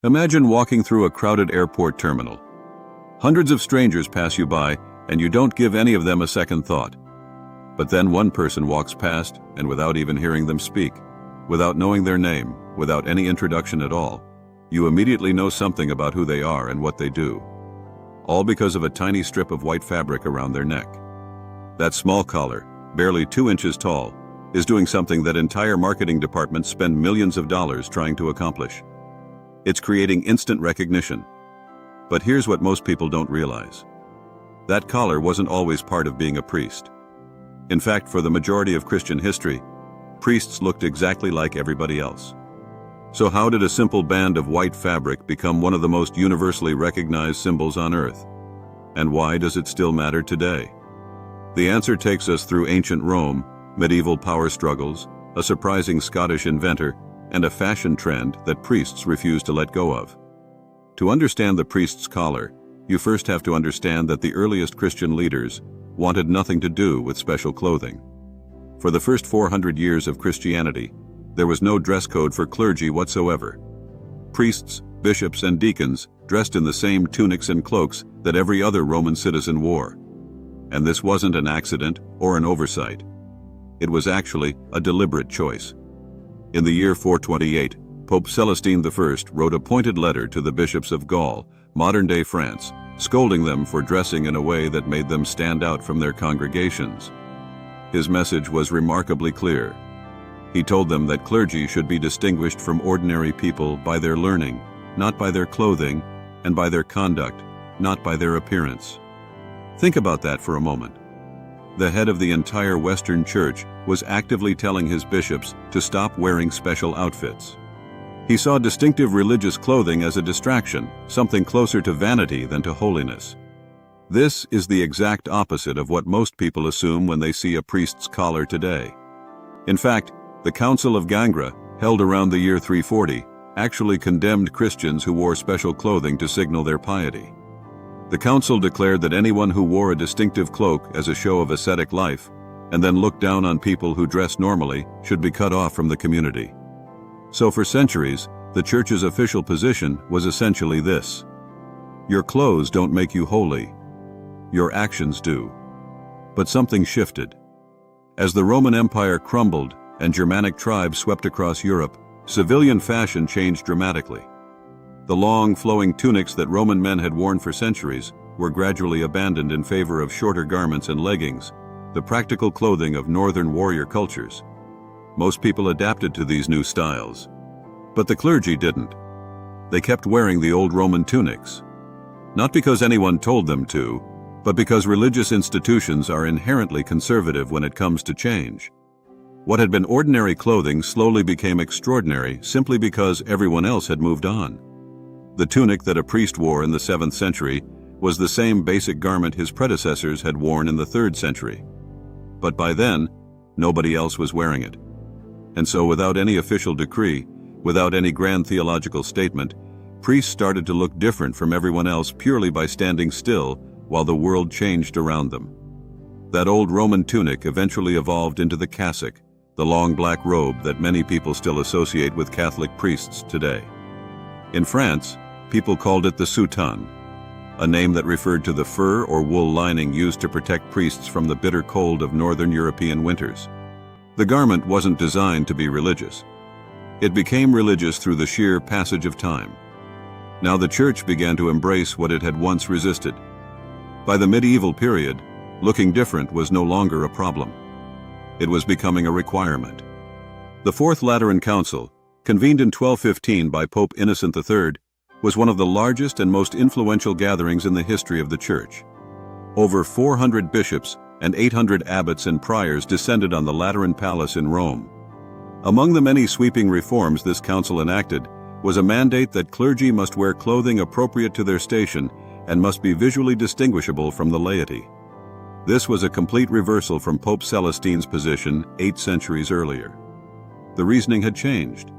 Imagine walking through a crowded airport terminal. Hundreds of strangers pass you by, and you don't give any of them a second thought. But then one person walks past, and without even hearing them speak, without knowing their name, without any introduction at all, you immediately know something about who they are and what they do. All because of a tiny strip of white fabric around their neck. That small collar, barely 2 inches tall, is doing something that entire marketing departments spend millions of dollars trying to accomplish. It's creating instant recognition. But here's what most people don't realize. That collar wasn't always part of being a priest. In fact, for the majority of Christian history, priests looked exactly like everybody else. So how did a simple band of white fabric become one of the most universally recognized symbols on earth? And why does it still matter today? The answer takes us through ancient Rome, medieval power struggles, a surprising Scottish inventor, and a fashion trend that priests refuse to let go of. To understand the priest's collar, you first have to understand that the earliest Christian leaders wanted nothing to do with special clothing. For the first 400 years of Christianity, there was no dress code for clergy whatsoever. Priests, bishops, and deacons dressed in the same tunics and cloaks that every other Roman citizen wore. And this wasn't an accident or an oversight. It was actually a deliberate choice. In the year 428, Pope Celestine I wrote a pointed letter to the bishops of Gaul, modern-day France, scolding them for dressing in a way that made them stand out from their congregations. His message was remarkably clear. He told them that clergy should be distinguished from ordinary people by their learning, not by their clothing, and by their conduct, not by their appearance. Think about that for a moment. The head of the entire Western Church was actively telling his bishops to stop wearing special outfits. He saw distinctive religious clothing as a distraction, something closer to vanity than to holiness. This is the exact opposite of what most people assume when they see a priest's collar today. In fact, the Council of Gangra, held around the year 340, actually condemned Christians who wore special clothing to signal their piety. The council declared that anyone who wore a distinctive cloak as a show of ascetic life, and then looked down on people who dressed normally, should be cut off from the community. So for centuries, the church's official position was essentially this: your clothes don't make you holy. Your actions do. But something shifted. As the Roman Empire crumbled and Germanic tribes swept across Europe, civilian fashion changed dramatically. The long, flowing tunics that Roman men had worn for centuries were gradually abandoned in favor of shorter garments and leggings, the practical clothing of northern warrior cultures. Most people adapted to these new styles. But the clergy didn't. They kept wearing the old Roman tunics. Not because anyone told them to, but because religious institutions are inherently conservative when it comes to change. What had been ordinary clothing slowly became extraordinary simply because everyone else had moved on. The tunic that a priest wore in the 7th century was the same basic garment his predecessors had worn in the 3rd century. But by then, nobody else was wearing it. And so without any official decree, without any grand theological statement, priests started to look different from everyone else purely by standing still while the world changed around them. That old Roman tunic eventually evolved into the cassock, the long black robe that many people still associate with Catholic priests today. In France, people called it the soutane, a name that referred to the fur or wool lining used to protect priests from the bitter cold of northern European winters. The garment wasn't designed to be religious. It became religious through the sheer passage of time. Now the church began to embrace what it had once resisted. By the medieval period, looking different was no longer a problem. It was becoming a requirement. The Fourth Lateran Council, convened in 1215 by Pope Innocent III, was one of the largest and most influential gatherings in the history of the Church. Over 400 bishops and 800 abbots and priors descended on the Lateran Palace in Rome. Among the many sweeping reforms this council enacted was a mandate that clergy must wear clothing appropriate to their station and must be visually distinguishable from the laity. This was a complete reversal from Pope Celestine's position 8 centuries earlier. The reasoning had changed.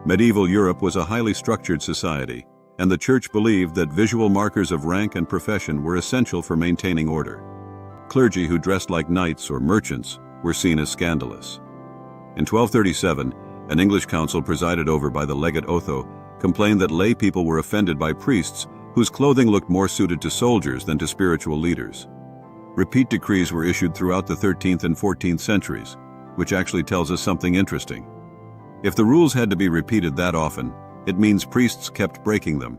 Medieval Europe was a highly structured society, and the Church believed that visual markers of rank and profession were essential for maintaining order. Clergy who dressed like knights or merchants were seen as scandalous. In 1237, an English council presided over by the legate Otho complained that lay people were offended by priests whose clothing looked more suited to soldiers than to spiritual leaders. Repeat decrees were issued throughout the 13th and 14th centuries, which actually tells us something interesting. If the rules had to be repeated that often, it means priests kept breaking them.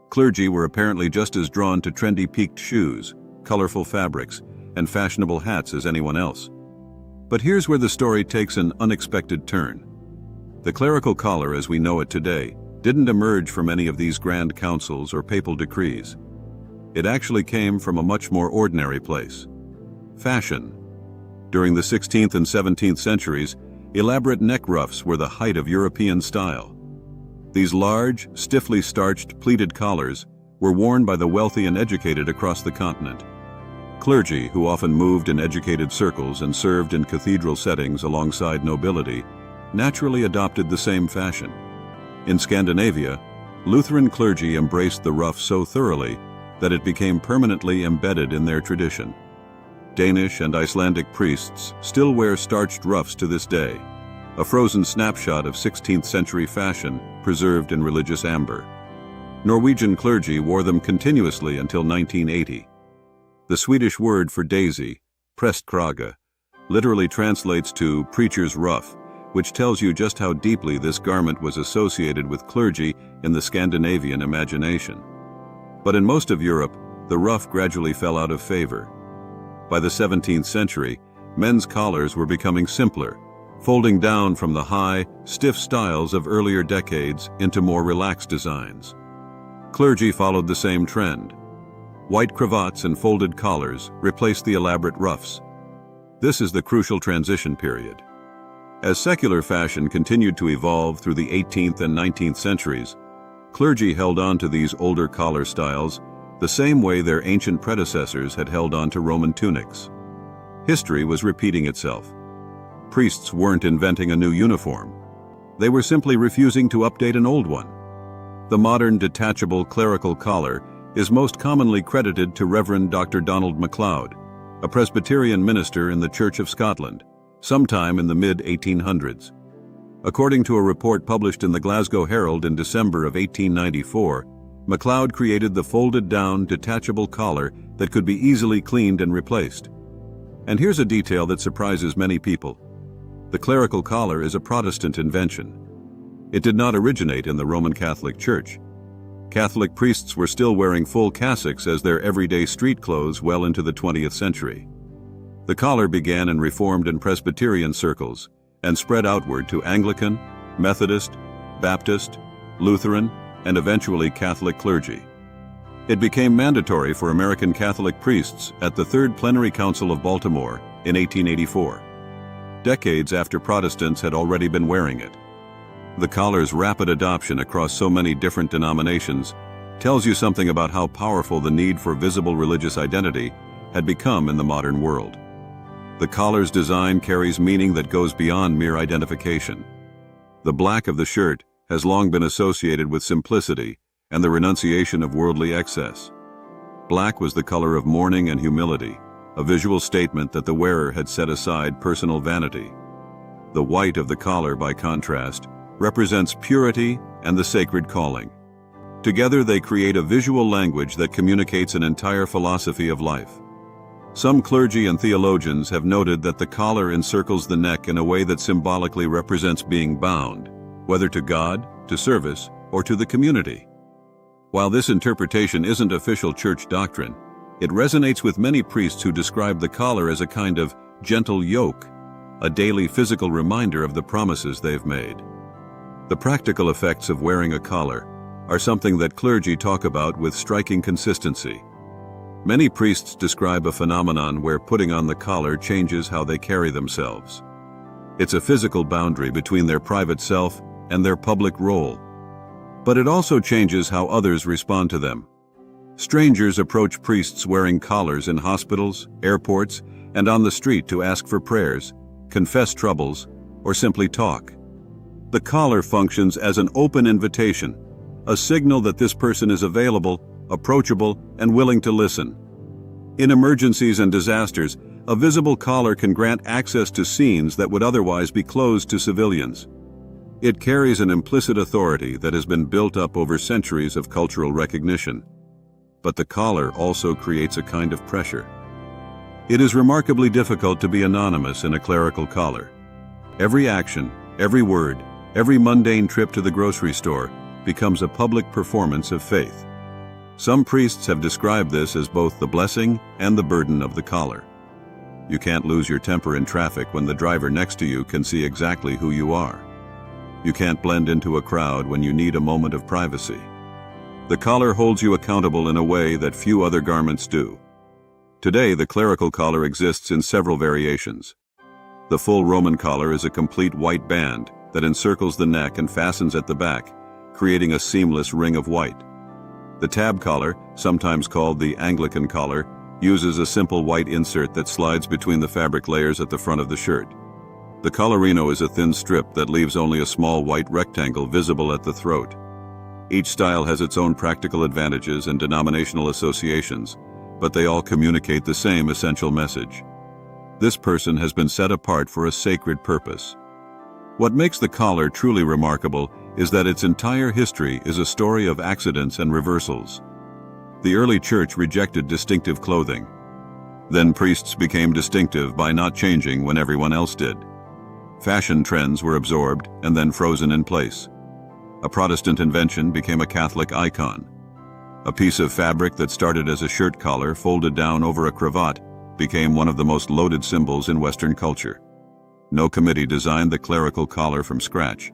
Clergy were apparently just as drawn to trendy peaked shoes, colorful fabrics, and fashionable hats as anyone else. But here's where the story takes an unexpected turn. The clerical collar as we know it today didn't emerge from any of these grand councils or papal decrees. It actually came from a much more ordinary place: fashion. During the 16th and 17th centuries, elaborate neck ruffs were the height of European style. These large, stiffly starched, pleated collars were worn by the wealthy and educated across the continent. Clergy, who often moved in educated circles and served in cathedral settings alongside nobility, naturally adopted the same fashion. In Scandinavia, Lutheran clergy embraced the ruff so thoroughly that it became permanently embedded in their tradition. Danish and Icelandic priests still wear starched ruffs to this day, a frozen snapshot of 16th century fashion preserved in religious amber. Norwegian clergy wore them continuously until 1980. The Swedish word for daisy, prästkrage, literally translates to preacher's ruff, which tells you just how deeply this garment was associated with clergy in the Scandinavian imagination. But in most of Europe, the ruff gradually fell out of favor. By the 17th century, men's collars were becoming simpler, folding down from the high, stiff styles of earlier decades into more relaxed designs. Clergy followed the same trend. White cravats and folded collars replaced the elaborate ruffs. This is the crucial transition period. As secular fashion continued to evolve through the 18th and 19th centuries, clergy held on to these older collar styles the same way their ancient predecessors had held on to Roman tunics. History was repeating itself. Priests weren't inventing a new uniform. They were simply refusing to update an old one. The modern detachable clerical collar is most commonly credited to Reverend Dr. Donald MacLeod, a Presbyterian minister in the Church of Scotland, sometime in the mid-1800s. According to a report published in the Glasgow Herald in December of 1894, MacLeod created the folded-down, detachable collar that could be easily cleaned and replaced. And here's a detail that surprises many people. The clerical collar is a Protestant invention. It did not originate in the Roman Catholic Church. Catholic priests were still wearing full cassocks as their everyday street clothes well into the 20th century. The collar began in Reformed and Presbyterian circles and spread outward to Anglican, Methodist, Baptist, Lutheran, and eventually Catholic clergy. It became mandatory for American Catholic priests at the Third Plenary Council of Baltimore in 1884, decades after Protestants had already been wearing it. The collar's rapid adoption across so many different denominations tells you something about how powerful the need for visible religious identity had become in the modern world. The collar's design carries meaning that goes beyond mere identification. The black of the shirt has long been associated with simplicity and the renunciation of worldly excess. Black was the color of mourning and humility, a visual statement that the wearer had set aside personal vanity. The white of the collar, by contrast, represents purity and the sacred calling. Together they create a visual language that communicates an entire philosophy of life. Some clergy and theologians have noted that the collar encircles the neck in a way that symbolically represents being bound, whether to God, to service, or to the community. While this interpretation isn't official church doctrine, it resonates with many priests who describe the collar as a kind of gentle yoke, a daily physical reminder of the promises they've made. The practical effects of wearing a collar are something that clergy talk about with striking consistency. Many priests describe a phenomenon where putting on the collar changes how they carry themselves. It's a physical boundary between their private self and their public role. But it also changes how others respond to them. Strangers approach priests wearing collars in hospitals, airports, and on the street to ask for prayers, confess troubles, or simply talk. The collar functions as an open invitation, a signal that this person is available, approachable, and willing to listen. In emergencies and disasters, a visible collar can grant access to scenes that would otherwise be closed to civilians. It carries an implicit authority that has been built up over centuries of cultural recognition. But the collar also creates a kind of pressure. It is remarkably difficult to be anonymous in a clerical collar. Every action, every word, every mundane trip to the grocery store becomes a public performance of faith. Some priests have described this as both the blessing and the burden of the collar. You can't lose your temper in traffic when the driver next to you can see exactly who you are. You can't blend into a crowd when you need a moment of privacy. The collar holds you accountable in a way that few other garments do. Today, the clerical collar exists in several variations. The full Roman collar is a complete white band that encircles the neck and fastens at the back, creating a seamless ring of white. The tab collar, sometimes called the Anglican collar, uses a simple white insert that slides between the fabric layers at the front of the shirt. The collarino is a thin strip that leaves only a small white rectangle visible at the throat. Each style has its own practical advantages and denominational associations, but they all communicate the same essential message. This person has been set apart for a sacred purpose. What makes the collar truly remarkable is that its entire history is a story of accidents and reversals. The early church rejected distinctive clothing. Then priests became distinctive by not changing when everyone else did. Fashion trends were absorbed and then frozen in place. A Protestant invention became a Catholic icon. A piece of fabric that started as a shirt collar folded down over a cravat became one of the most loaded symbols in Western culture. No committee designed the clerical collar from scratch.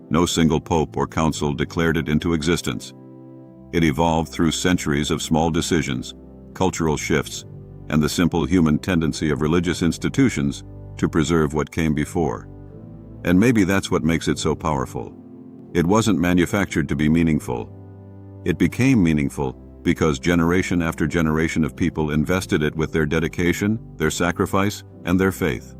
No single pope or council declared it into existence. It evolved through centuries of small decisions, cultural shifts, and the simple human tendency of religious institutions to preserve what came before. And maybe that's what makes it so powerful. It wasn't manufactured to be meaningful. It became meaningful because generation after generation of people invested it with their dedication, their sacrifice, and their faith.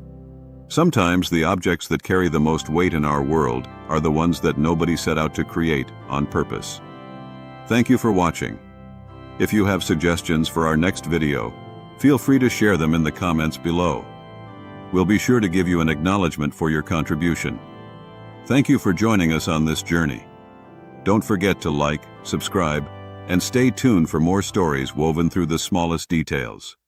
Sometimes the objects that carry the most weight in our world are the ones that nobody set out to create on purpose. Thank you for watching. If you have suggestions for our next video, feel free to share them in the comments below. We'll be sure to give you an acknowledgement for your contribution. Thank you for joining us on this journey. Don't forget to like, subscribe, and stay tuned for more stories woven through the smallest details.